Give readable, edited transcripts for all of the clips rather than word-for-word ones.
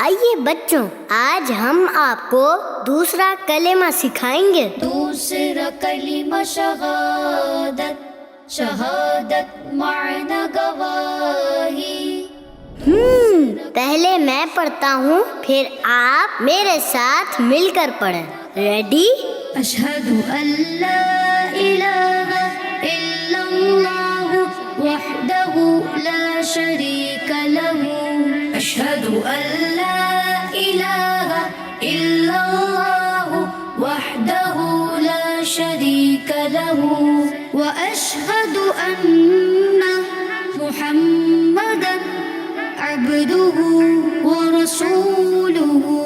आइए बच्चों, आज हम आपको दूसरा कलेमा सिखाएंगे। दूसरा कलीमा शहादत, शहादत माना गवाही। पहले मैं पढ़ता हूँ, फिर आप मेरे साथ मिलकर पढ़ें। रेडी? अशहदु अल्ला इलाहा इल्लल्लाहु वहदहु ला शरीका लहु। अशहदु अल्ला इलाहा इल्लल्लाहु वहदहु ला शरीका लहु व अशहदु अन्ना मुहम्मदन अब्दुहु व रसूलुहु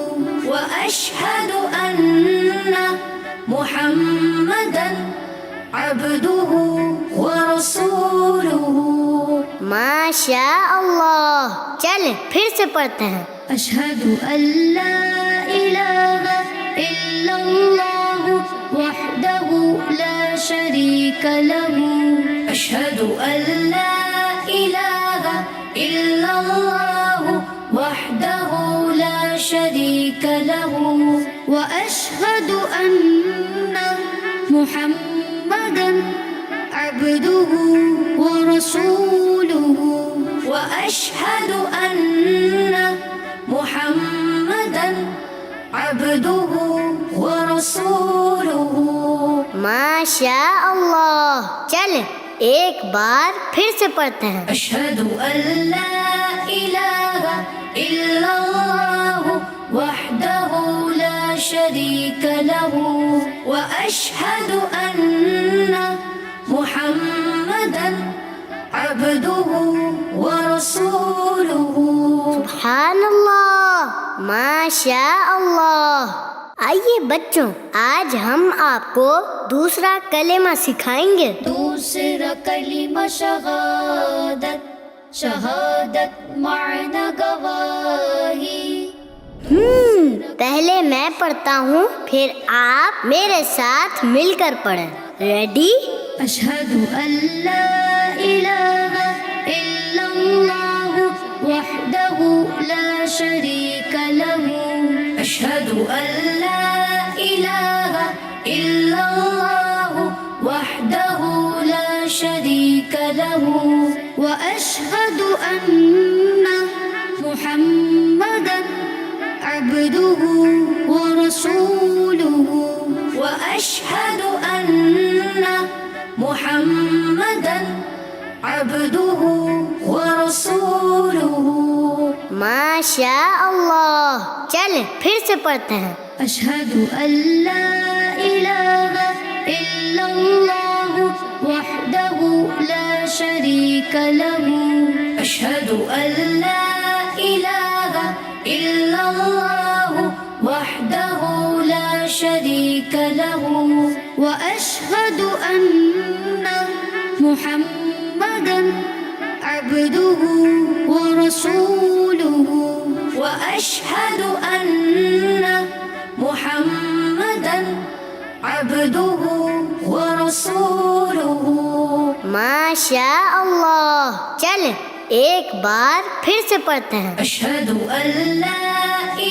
व अशहदु अन्ना मुहम्मदन अब्दुहु व रसूलुहु। माशा अल्लाह। चलें फिर से पढ़ते हैं। अशहदु अल्ला इलाहा इल्लल्लाहु वहदहु ला शरीका लहु। अशहदु अल्ला इलाहा इल्लल्लाहु वहदहु ला शरीका लहु व अशहदु अन्ना मुहम्मदन अब्दुहु व रसूलुहु व अशहदु अन्ना मुहम्मदन अब्दुहु व रसूलुहु। माशा अल्लाह। चलें एक बार फिर से पढ़ते हैं। अशहदु अल्ला इलाहा इल्लल्लाहु वहदहु ला शरीका लहु व अशहदु अन्ना मुहम्मदन अब्दुहु व रसूलुहु। सुभानअल्लाह, माशा अल्लाह। आइए बच्चों, आज हम आपको दूसरा कलेमा सिखाएंगे। दूसरा कलीमा शहादत, शहादत माना गवाही। पहले मैं पढ़ता हूँ, फिर आप मेरे साथ मिलकर पढ़ें। रेडी? अशहदु अल्ला इलाहा इल्लल्लाहु वहदहु ला शरीका लहु। अशहदु अल्ला इलाहा इल्लल्लाहु वहदहु ला शरीका लहु व अशहदु अन्ना मुहम्मदन अब्दुहु व रसूलुहु व अशहदु अन्ना मुहम्मदन अब्दुहु व रसूलुहु। माशा अल्लाह। चलें फिर से पढ़ते हैं। अशहदु अल्ला इलाहा इल्लल्लाहु वहदहु ला शरीका लहु। अशहदु अल्ला इलाहा इल्लल्लाहु वहदहु ला शरीका लहु व अशहदु अन्ना मुहम्मदन अब्दुहु व रसूलुहु व अशहदु अन्ना मुहम्मदन अब्दुहु व रसूलुहु। माशा अल्लाह। चलें एक बार फिर से पढ़ते हैं। अशहदु अल्ला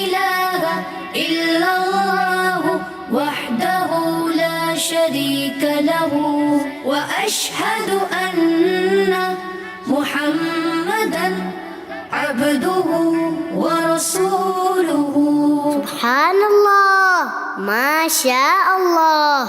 इलाहा इल्लल्लाहु वहदहु ला शरीका लहु व अशहदु अन्ना मुहम्मदन अब्दुहु व रसूलुहु। सुभानअल्लाह, माशा अल्लाह।